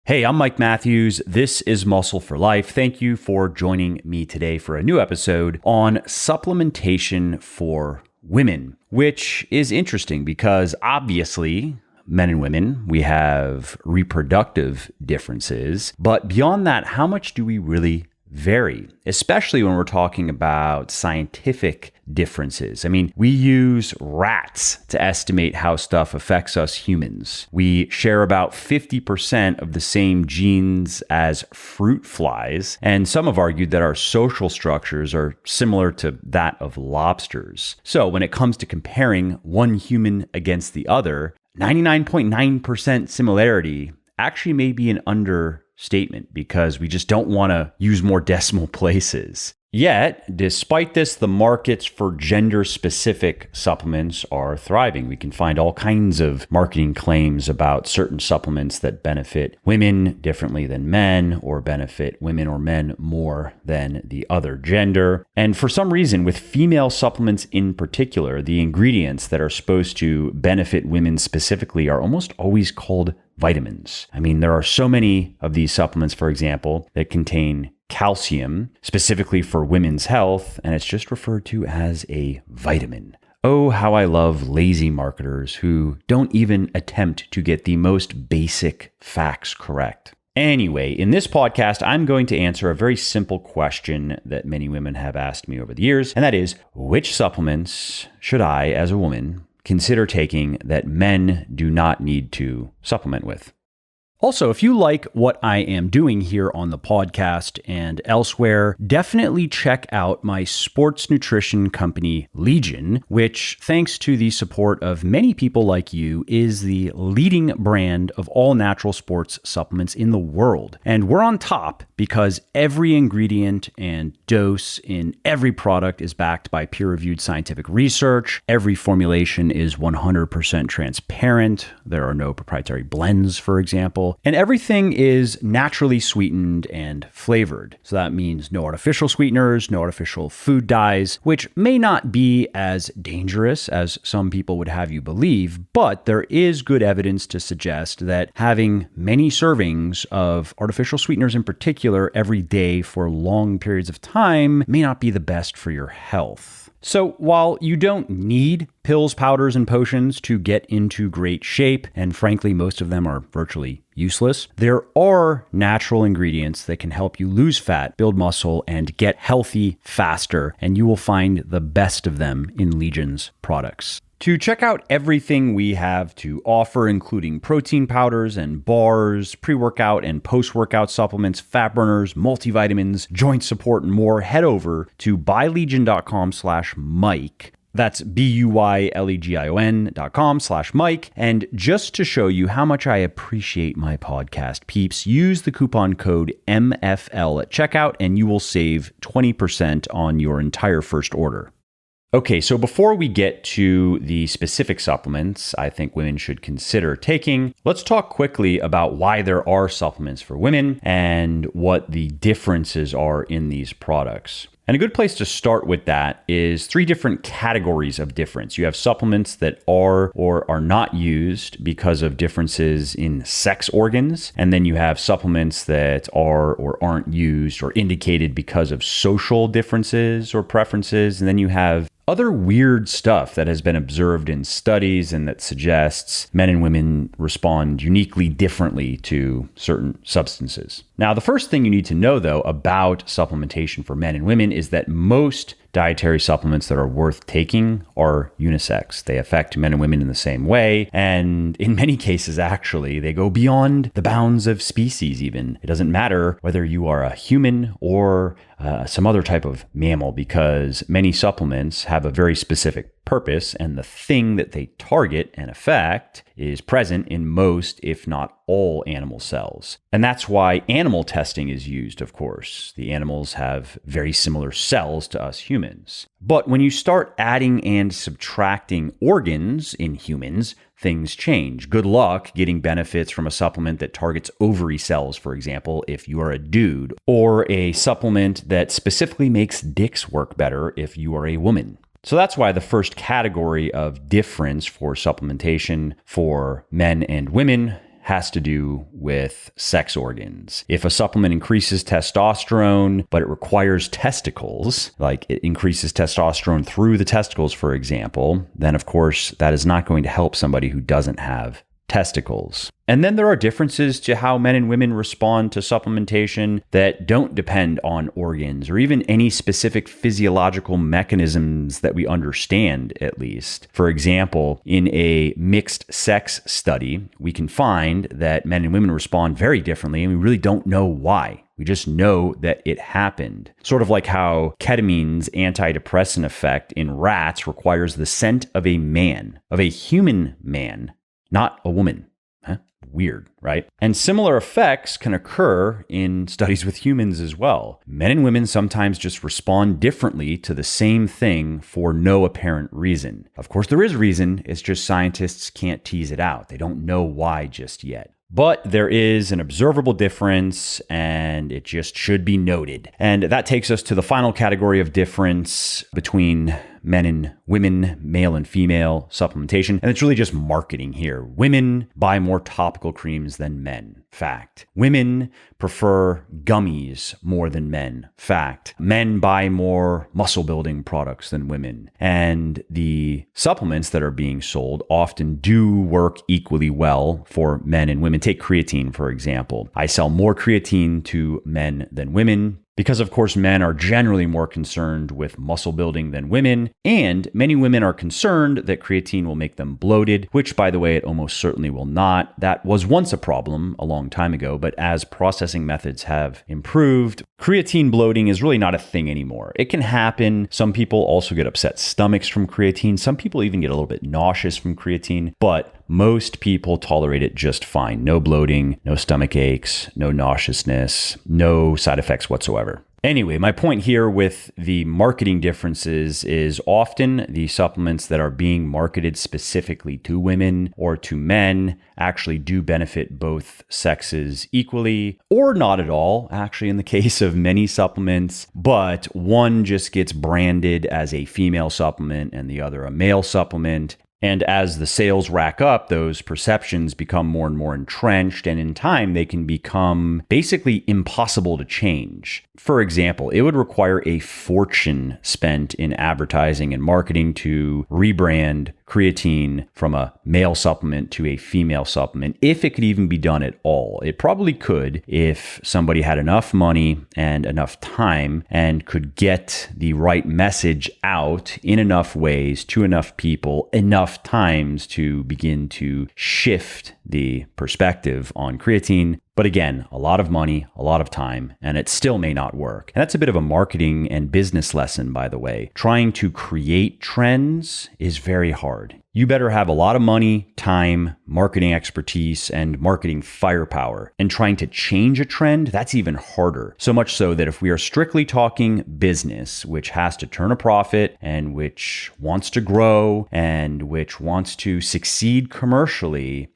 Hey, I'm Mike Matthews. This is Muscle for Life. Thank you for joining me today for a new episode on supplementation for women, which is interesting because obviously men and women, we have reproductive differences. But beyond that, how much do we really vary, especially when we're talking about scientific differences? I mean, we use rats to estimate how stuff affects us humans. We share about 50% of the same genes as fruit flies, and some have argued that our social structures are similar to that of lobsters. So when it comes to comparing one human against the other, 99.9% similarity actually may be an understatement because we just don't want to use more decimal places. Yet, despite this, the markets for gender-specific supplements are thriving. We can find all kinds of marketing claims about certain supplements that benefit women differently than men, or benefit women or men more than the other gender. And for some reason, with female supplements in particular, the ingredients that are supposed to benefit women specifically are almost always called vitamins. I mean, there are so many of these supplements, for example, that contain calcium, specifically for women's health, and it's just referred to as a vitamin. Oh, how I love lazy marketers who don't even attempt to get the most basic facts correct. Anyway, in this podcast, I'm going to answer a very simple question that many women have asked me over the years, and that is, which supplements should I, as a woman, consider taking that men do not need to supplement with? Also, if you like what I am doing here on the podcast and elsewhere, definitely check out my sports nutrition company, Legion, which, thanks to the support of many people like you, is the leading brand of all natural sports supplements in the world. And we're on top because every ingredient and dose in every product is backed by peer-reviewed scientific research. Every formulation is 100% transparent. There are no proprietary blends, for example. And everything is naturally sweetened and flavored. So that means no artificial sweeteners, no artificial food dyes, which may not be as dangerous as some people would have you believe, but there is good evidence to suggest that having many servings of artificial sweeteners in particular every day for long periods of time may not be the best for your health. So while you don't need pills, powders, and potions to get into great shape, and frankly, most of them are virtually useless, there are natural ingredients that can help you lose fat, build muscle, and get healthy faster, and you will find the best of them in Legion's products. To check out everything we have to offer, including protein powders and bars, pre-workout and post-workout supplements, fat burners, multivitamins, joint support, and more, head over to buylegion.com/Mike. That's BUYLEGION.com/Mike. And just to show you how much I appreciate my podcast peeps, use the coupon code MFL at checkout and you will save 20% on your entire first order. Okay, so before we get to the specific supplements I think women should consider taking, let's talk quickly about why there are supplements for women and what the differences are in these products. And a good place to start with that is 3 different categories of difference. You have supplements that are or are not used because of differences in sex organs. And then you have supplements that are or aren't used or indicated because of social differences or preferences. And then you have other weird stuff that has been observed in studies and that suggests men and women respond uniquely differently to certain substances. Now, the first thing you need to know, though, about supplementation for men and women is that most dietary supplements that are worth taking are unisex. They affect men and women in the same way. And in many cases, actually, they go beyond the bounds of species even. It doesn't matter whether you are a human or some other type of mammal, because many supplements have a very specific purpose, and the thing that they target and affect is present in most, if not all, animal cells. And that's why animal testing is used, of course. The animals have very similar cells to us humans. But when you start adding and subtracting organs in humans, things change. Good luck getting benefits from a supplement that targets ovary cells, for example, if you are a dude, or a supplement that specifically makes dicks work better if you are a woman. So that's why the first category of difference for supplementation for men and women has to do with sex organs. If a supplement increases testosterone, but it requires testicles, like it increases testosterone through the testicles, for example, then of course that is not going to help somebody who doesn't have testicles. And then there are differences to how men and women respond to supplementation that don't depend on organs or even any specific physiological mechanisms that we understand, at least. For example, in a mixed sex study, we can find that men and women respond very differently, and we really don't know why. We just know that it happened. Sort of like how ketamine's antidepressant effect in rats requires the scent of a man, of a human man, not a woman. Weird, right? And similar effects can occur in studies with humans as well. Men and women sometimes just respond differently to the same thing for no apparent reason. Of course, there is reason, it's just scientists can't tease it out. They don't know why just yet. But there is an observable difference, and it just should be noted. And that takes us to the final category of difference between men and women, male and female supplementation. And it's really just marketing here. Women buy more topical creams than men. Fact. Women prefer gummies more than men. Fact. Men buy more muscle building products than women. And the supplements that are being sold often do work equally well for men and women. Take creatine, for example. I sell more creatine to men than women, because, of course, men are generally more concerned with muscle building than women, and many women are concerned that creatine will make them bloated, which, by the way, it almost certainly will not. That was once a problem a long time ago, but as processing methods have improved, creatine bloating is really not a thing anymore. It can happen. Some people also get upset stomachs from creatine. Some people even get a little bit nauseous from creatine, but most people tolerate it just fine. No bloating, no stomach aches, no nauseousness, no side effects whatsoever. Anyway, my point here with the marketing differences is often the supplements that are being marketed specifically to women or to men actually do benefit both sexes equally, or not at all, actually in the case of many supplements, but one just gets branded as a female supplement and the other a male supplement. And as the sales rack up, those perceptions become more and more entrenched, and in time, they can become basically impossible to change. For example, it would require a fortune spent in advertising and marketing to rebrand creatine from a male supplement to a female supplement, if it could even be done at all. It probably could if somebody had enough money and enough time and could get the right message out in enough ways to enough people, enough times to begin to shift the perspective on creatine. But again, a lot of money, a lot of time, and it still may not work. And that's a bit of a marketing and business lesson, by the way. Trying to create trends is very hard. You better have a lot of money, time, marketing expertise, and marketing firepower. And trying to change a trend, that's even harder. So much so that if we are strictly talking business, which has to turn a profit and which wants to grow and which wants to succeed commercially,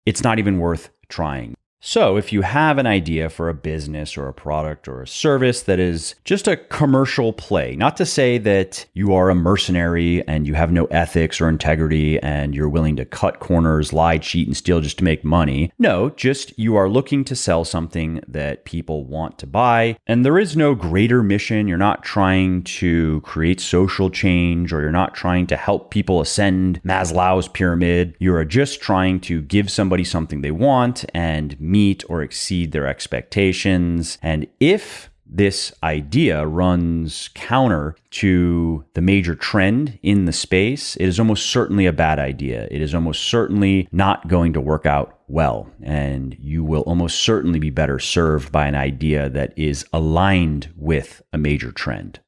it's not even worth trying. So if you have an idea for a business or a product or a service that is just a commercial play, not to say that you are a mercenary and you have no ethics or integrity and you're willing to cut corners, lie, cheat, and steal just to make money. No, just you are looking to sell something that people want to buy, and there is no greater mission. You're not trying to create social change, or you're not trying to help people ascend Maslow's pyramid. You are just trying to give somebody something they want and meet or exceed their expectations. And if this idea runs counter to the major trend in the space, it is almost certainly a bad idea. It is almost certainly not going to work out well. And you will almost certainly be better served by an idea that is aligned with a major trend.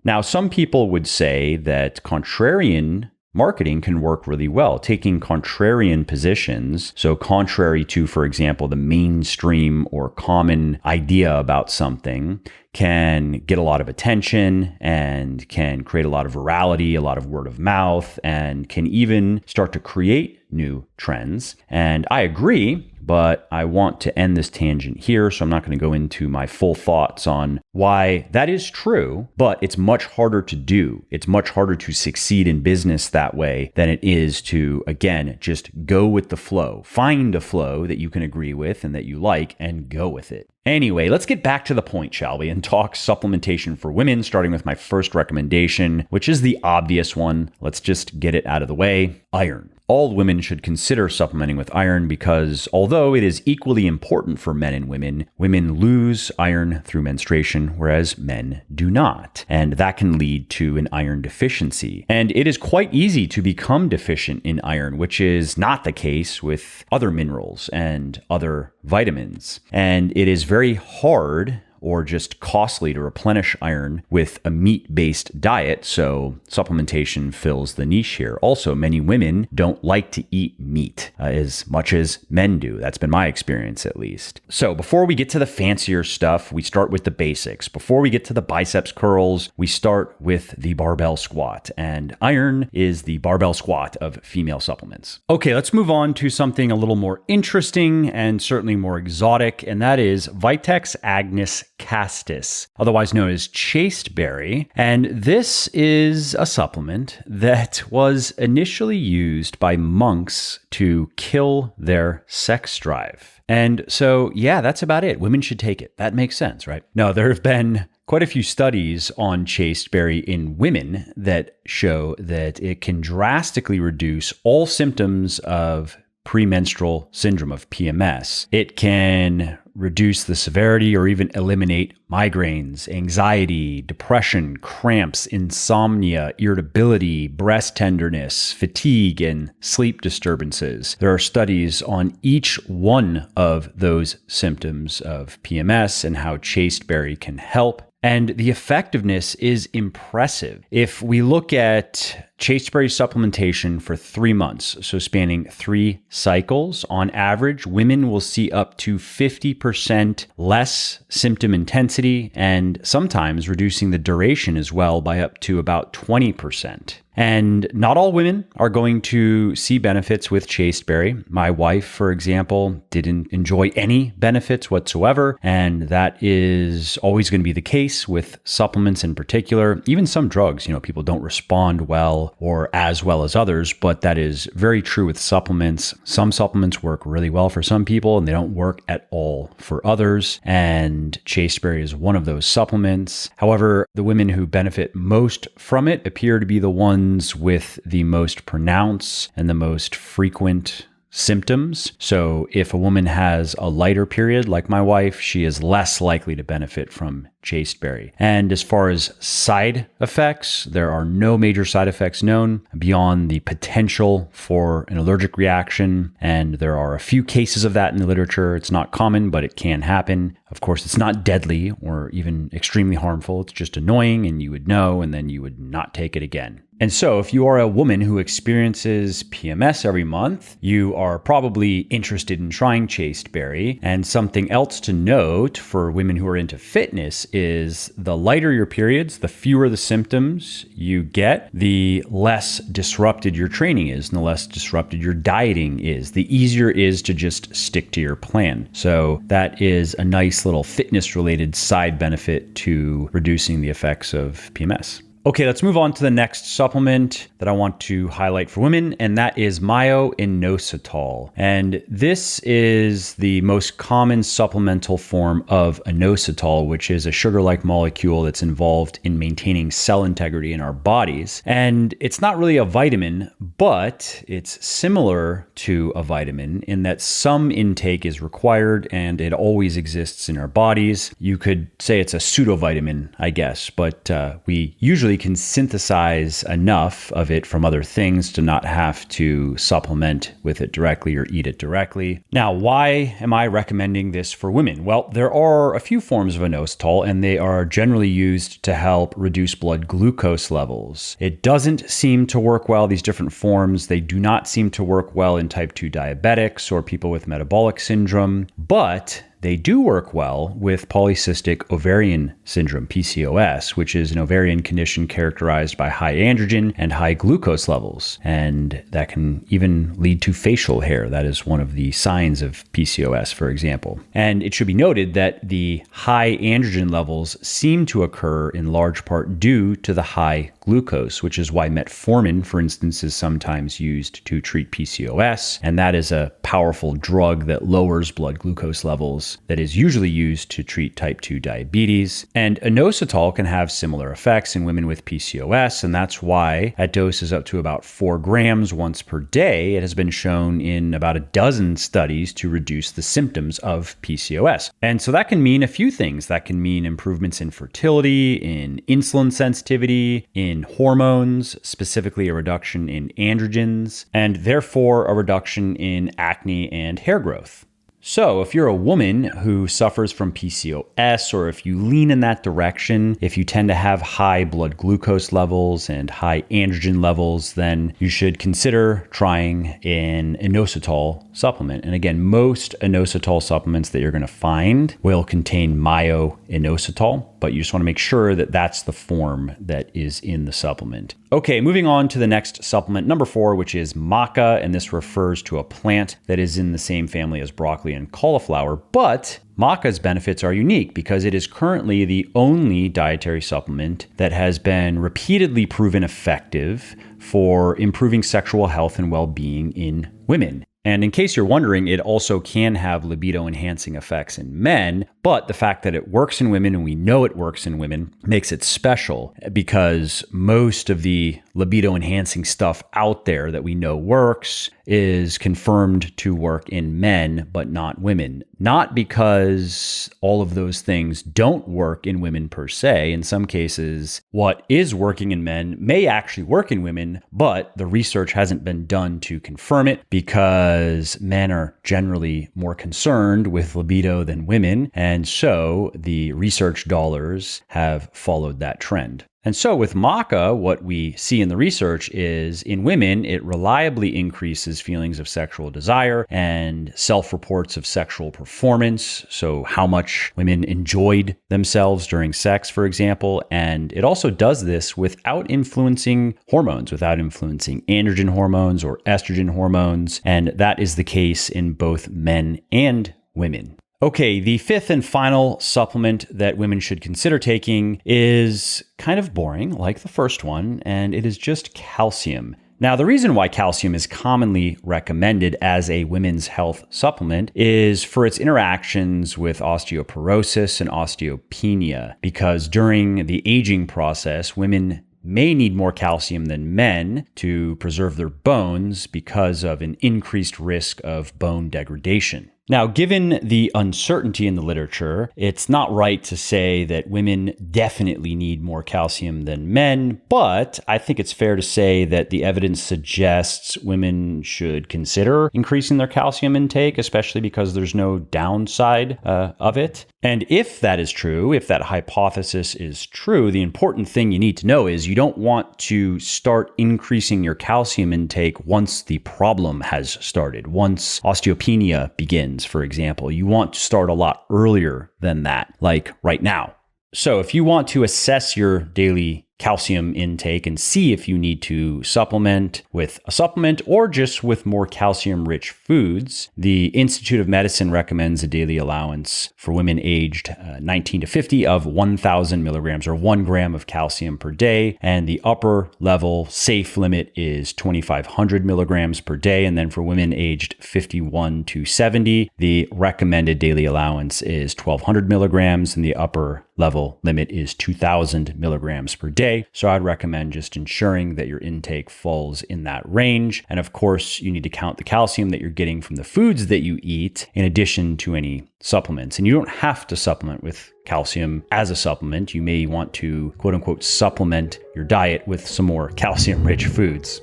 Now, some people would say that contrarian marketing can work really well, taking contrarian positions. So contrary to, for example, the mainstream or common idea about something, can get a lot of attention and can create a lot of virality, a lot of word of mouth, and can even start to create new trends. And I agree but I want to end this tangent here, so I'm not going to go into my full thoughts on why that is true, but it's much harder to do. It's much harder to succeed in business that way than it is to, again, just go with the flow. Find a flow that you can agree with and that you like and go with it. Anyway, let's get back to the point, shall we, and talk supplementation for women, starting with my first recommendation, which is the obvious one. Let's just get it out of the way. Iron. All women should consider supplementing with iron because although it is equally important for men and women, women lose iron through menstruation, whereas men do not. And that can lead to an iron deficiency. And it is quite easy to become deficient in iron, which is not the case with other minerals and other vitamins. And it is very hard or just costly to replenish iron with a meat-based diet, so supplementation fills the niche here. Also, many women don't like to eat meat as much as men do. That's been my experience, at least. So before we get to the fancier stuff, we start with the basics. Before we get to the biceps curls, we start with the barbell squat, and iron is the barbell squat of female supplements. Okay, let's move on to something a little more interesting and certainly more exotic, and that is Vitex Agnus Castus, otherwise known as chasteberry. And this is a supplement that was initially used by monks to kill their sex drive. And so, yeah, that's about it. Women should take it. That makes sense, right? No, there have been quite a few studies on chasteberry in women that show that it can drastically reduce all symptoms of premenstrual syndrome, of PMS. It can reduce the severity or even eliminate migraines, anxiety, depression, cramps, insomnia, irritability, breast tenderness, fatigue, and sleep disturbances. There are studies on each one of those symptoms of PMS and how chasteberry can help. And the effectiveness is impressive. If we look at chasteberry supplementation for 3 months, so spanning 3 cycles, on average, women will see up to 50% less symptom intensity and sometimes reducing the duration as well by up to about 20%. And not all women are going to see benefits with chasteberry. My wife, for example, didn't enjoy any benefits whatsoever, and that is always going to be the case with supplements in particular. Even some drugs, people don't respond well or as well as others, but that is very true with supplements. Some supplements work really well for some people, and they don't work at all for others, and chasteberry is one of those supplements. However, the women who benefit most from it appear to be the ones with the most pronounced and the most frequent symptoms. So if a woman has a lighter period, like my wife, she is less likely to benefit from chasteberry. And as far as side effects, there are no major side effects known beyond the potential for an allergic reaction. And there are a few cases of that in the literature. It's not common, but it can happen. Of course, it's not deadly or even extremely harmful. It's just annoying, and you would know, and then you would not take it again. And so if you are a woman who experiences PMS every month, you are probably interested in trying chasteberry. And something else to note for women who are into fitness is the lighter your periods, the fewer the symptoms you get, the less disrupted your training is and the less disrupted your dieting is. The easier it is to just stick to your plan. So that is a nice little fitness-related side benefit to reducing the effects of PMS. Okay, let's move on to the next supplement that I want to highlight for women, and that is myo-inositol. And this is the most common supplemental form of inositol, which is a sugar-like molecule that's involved in maintaining cell integrity in our bodies. And it's not really a vitamin, but it's similar to a vitamin in that some intake is required and it always exists in our bodies. You could say it's a pseudo-vitamin, I guess, but we usually can synthesize enough of it from other things to not have to supplement with it directly or eat it directly. Now, why am I recommending this for women? Well, there are a few forms of inositol, and they are generally used to help reduce blood glucose levels. It doesn't seem to work well, these different forms. They do not seem to work well in type 2 diabetics or people with metabolic syndrome, but they do work well with polycystic ovarian syndrome, PCOS, which is an ovarian condition characterized by high androgen and high glucose levels. And that can even lead to facial hair. That is one of the signs of PCOS, for example. And it should be noted that the high androgen levels seem to occur in large part due to the high glucose, which is why metformin, for instance, is sometimes used to treat PCOS. And that is a powerful drug that lowers blood glucose levels that is usually used to treat type 2 diabetes. And inositol can have similar effects in women with PCOS. And that's why at doses up to about 4 grams once per day, it has been shown in about a dozen studies to reduce the symptoms of PCOS. And so that can mean a few things. That can mean improvements in fertility, in insulin sensitivity, in hormones, specifically a reduction in androgens, and therefore a reduction in acne and hair growth. So if you're a woman who suffers from PCOS, or if you lean in that direction, if you tend to have high blood glucose levels and high androgen levels, then you should consider trying an inositol supplement. And again, most inositol supplements that you're going to find will contain myo-inositol, but you just want to make sure that that's the form that is in the supplement. Okay, moving on to the next supplement, number 4, which is maca, and this refers to a plant that is in the same family as broccoli and cauliflower, but maca's benefits are unique because it is currently the only dietary supplement that has been repeatedly proven effective for improving sexual health and well-being in women. And in case you're wondering, it also can have libido-enhancing effects in men, but the fact that it works in women, and we know it works in women, makes it special because most of the libido-enhancing stuff out there that we know works is confirmed to work in men, but not women. Not because all of those things don't work in women per se. In some cases, what is working in men may actually work in women, but the research hasn't been done to confirm it because men are generally more concerned with libido than women. And so the research dollars have followed that trend. And so with maca, what we see in the research is in women, it reliably increases feelings of sexual desire and self-reports of sexual performance. So how much women enjoyed themselves during sex, for example. And it also does this without influencing hormones, without influencing androgen hormones or estrogen hormones. And that is the case in both men and women. Okay, the 5th and final supplement that women should consider taking is kind of boring, like the first one, and it is just calcium. Now, the reason why calcium is commonly recommended as a women's health supplement is for its interactions with osteoporosis and osteopenia, because during the aging process, women may need more calcium than men to preserve their bones because of an increased risk of bone degradation. Now, given the uncertainty in the literature, it's not right to say that women definitely need more calcium than men, but I think it's fair to say that the evidence suggests women should consider increasing their calcium intake, especially because there's no downside of it. And if that is true, if that hypothesis is true, the important thing you need to know is you don't want to start increasing your calcium intake once the problem has started, once osteopenia begins, for example. You want to start a lot earlier than that, like right now. So if you want to assess your daily calcium intake and see if you need to supplement with a supplement or just with more calcium-rich foods, the Institute of Medicine recommends a daily allowance for women aged 19 to 50 of 1,000 milligrams or 1 gram of calcium per day. And the upper level safe limit is 2,500 milligrams per day. And then for women aged 51 to 70, the recommended daily allowance is 1,200 milligrams and the upper level limit is 2,000 milligrams per day. So I'd recommend just ensuring that your intake falls in that range. And of course, you need to count the calcium that you're getting from the foods that you eat in addition to any supplements. And you don't have to supplement with calcium as a supplement. You may want to, quote unquote, supplement your diet with some more calcium-rich foods.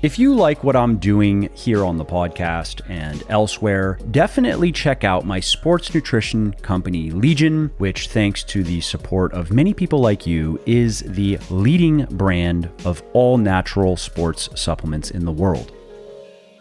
If you like what I'm doing here on the podcast and elsewhere, definitely check out my sports nutrition company, Legion, which, thanks to the support of many people like you, is the leading brand of all natural sports supplements in the world.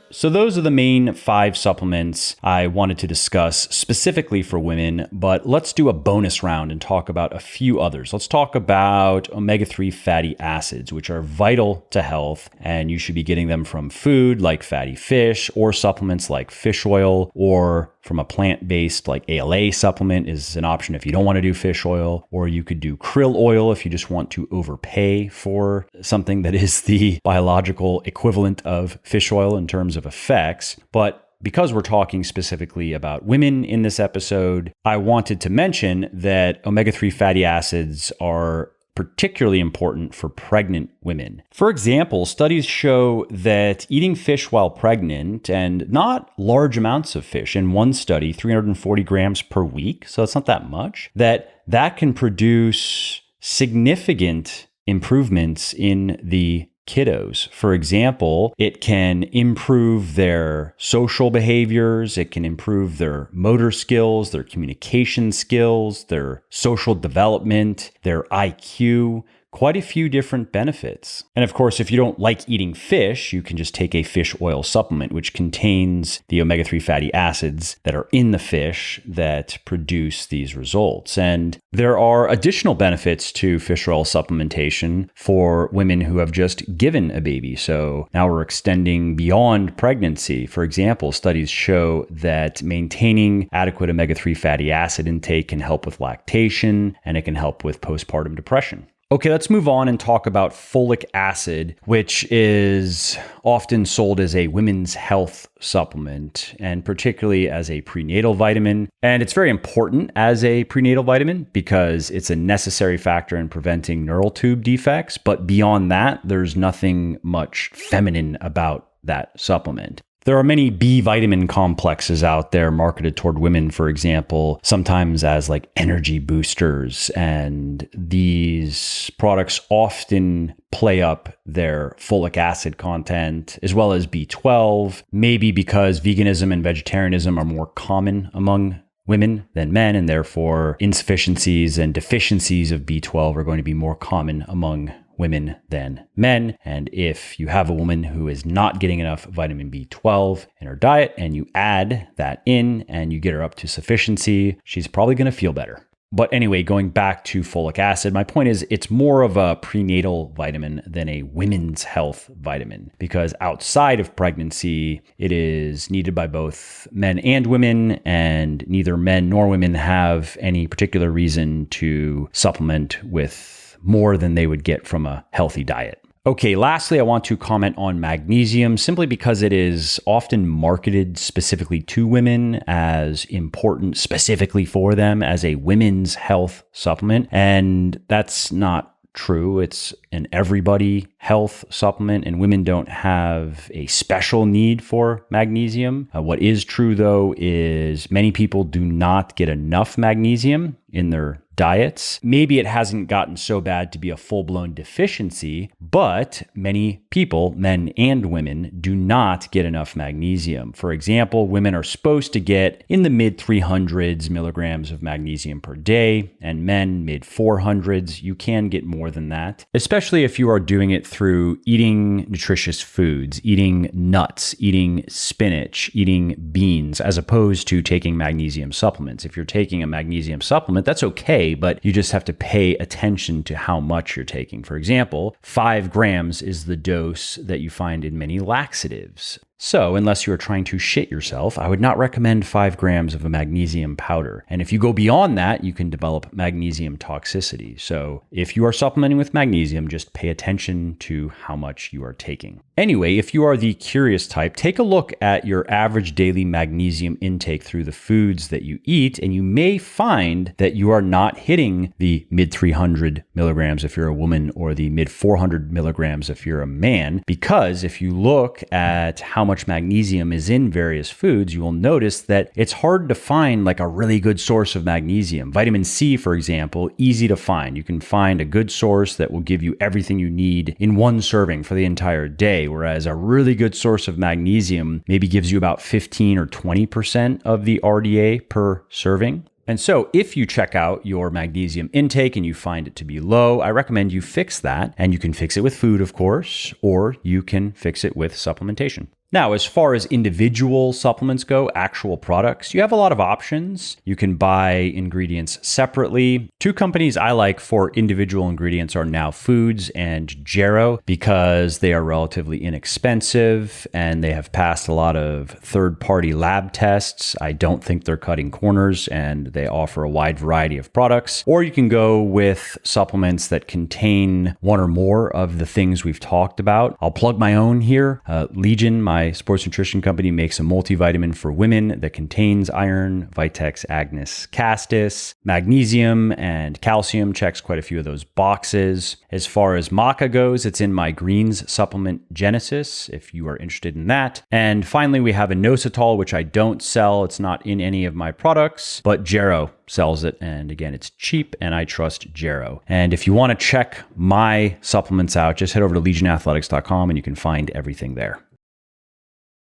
So those are the main 5 supplements I wanted to discuss specifically for women, but let's do a bonus round and talk about a few others. Let's talk about omega-3 fatty acids, which are vital to health, and you should be getting them from food like fatty fish or supplements like fish oil, or from a plant-based like ALA supplement is an option if you don't want to do fish oil, or you could do krill oil if you just want to overpay for something that is the biological equivalent of fish oil in terms of effects. But because we're talking specifically about women in this episode, I wanted to mention that omega-3 fatty acids are particularly important for pregnant women. For example, studies show that eating fish while pregnant, and not large amounts of fish, in one study, 340 grams per week, so it's not that much, that can produce significant improvements in the kiddos. For example, it can improve their social behaviors, it can improve their motor skills, their communication skills, their social development, their IQ, quite a few different benefits. And of course, if you don't like eating fish, you can just take a fish oil supplement, which contains the omega-3 fatty acids that are in the fish that produce these results. And there are additional benefits to fish oil supplementation for women who have just given a baby. So now we're extending beyond pregnancy. For example, studies show that maintaining adequate omega-3 fatty acid intake can help with lactation, and it can help with postpartum depression. Okay, let's move on and talk about folic acid, which is often sold as a women's health supplement, and particularly as a prenatal vitamin. And it's very important as a prenatal vitamin because it's a necessary factor in preventing neural tube defects. But beyond that, there's nothing much feminine about that supplement. There are many B vitamin complexes out there marketed toward women, for example, sometimes as like energy boosters. And these products often play up their folic acid content as well as B12, maybe because veganism and vegetarianism are more common among women than men, and therefore insufficiencies and deficiencies of B12 are going to be more common among women than men. And if you have a woman who is not getting enough vitamin B12 in her diet and you add that in and you get her up to sufficiency, she's probably going to feel better. But anyway, going back to folic acid, my point is it's more of a prenatal vitamin than a women's health vitamin, because outside of pregnancy, it is needed by both men and women, and neither men nor women have any particular reason to supplement with more than they would get from a healthy diet. Okay, lastly, I want to comment on magnesium simply because it is often marketed specifically to women as important specifically for them as a women's health supplement. And that's not true. It's an everybody health supplement, and women don't have a special need for magnesium. What is true, though, is many people do not get enough magnesium in their diets. Maybe it hasn't gotten so bad to be a full-blown deficiency, but many people, men and women, do not get enough magnesium. For example, women are supposed to get in the mid 300s milligrams of magnesium per day, and men mid 400s. You can get more than that, especially if you are doing it through eating nutritious foods, eating nuts, eating spinach, eating beans, as opposed to taking magnesium supplements. If you're taking a magnesium supplement, that's okay, but you just have to pay attention to how much you're taking. For example, 5 grams is the dose that you find in many laxatives. So unless you are trying to shit yourself, I would not recommend 5 grams of a magnesium powder. And if you go beyond that, you can develop magnesium toxicity. So if you are supplementing with magnesium, just pay attention to how much you are taking. Anyway, if you are the curious type, take a look at your average daily magnesium intake through the foods that you eat, and you may find that you are not hitting the mid 300 milligrams if you're a woman or the mid 400 milligrams if you're a man, because if you look at how much magnesium is in various foods, you will notice that it's hard to find like a really good source of magnesium. Vitamin C, for example, easy to find. You can find a good source that will give you everything you need in one serving for the entire day, whereas a really good source of magnesium maybe gives you about 15 or 20% of the RDA per serving. And so if you check out your magnesium intake and you find it to be low, I recommend you fix that. And you can fix it with food, of course, or you can fix it with supplementation. Now, as far as individual supplements go, actual products, you have a lot of options. You can buy ingredients separately. Two companies I like for individual ingredients are Now Foods and Jarrow because they are relatively inexpensive and they have passed a lot of third-party lab tests. I don't think they're cutting corners and they offer a wide variety of products. Or you can go with supplements that contain one or more of the things we've talked about. I'll plug my own here. Legion, my sports nutrition company, makes a multivitamin for women that contains iron, Vitex Agnes Castus, magnesium, and calcium. Checks quite a few of those boxes. As far as maca goes, it's in my greens supplement Genesis, if you are interested in that. And finally, we have inositol, which I don't sell. It's not in any of my products, but Jarrow sells it. And again, it's cheap and I trust Jarrow. And if you want to check my supplements out, just head over to legionathletics.com and you can find everything there.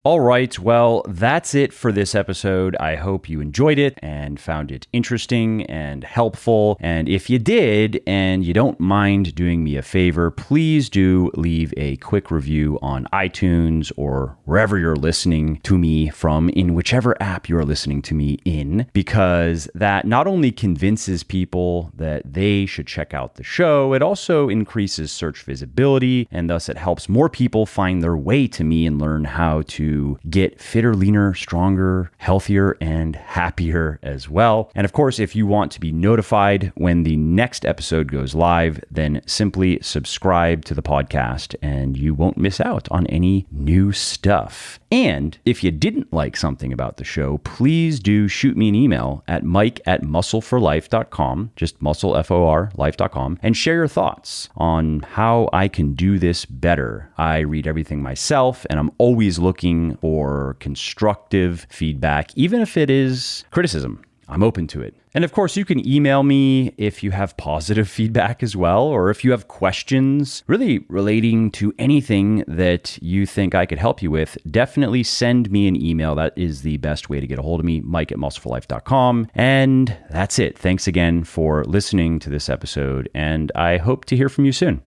All right, well, that's it for this episode. I hope you enjoyed it and found it interesting and helpful. And if you did, and you don't mind doing me a favor, please do leave a quick review on iTunes or wherever you're listening to me from, in whichever app you're listening to me in, because that not only convinces people that they should check out the show, it also increases search visibility, and thus it helps more people find their way to me and learn how to get fitter, leaner, stronger, healthier, and happier as well. And of course, if you want to be notified when the next episode goes live, then simply subscribe to the podcast and you won't miss out on any new stuff. And if you didn't like something about the show, please do shoot me an email at mike@muscleforlife.com, just muscle, F-O-R, life.com, and share your thoughts on how I can do this better. I read everything myself, and I'm always looking for constructive feedback, even if it is criticism. I'm open to it. And of course, you can email me if you have positive feedback as well, or if you have questions really relating to anything that you think I could help you with, definitely send me an email. That is the best way to get a hold of me, mike@muscleforlife.com. And that's it. Thanks again for listening to this episode, and I hope to hear from you soon.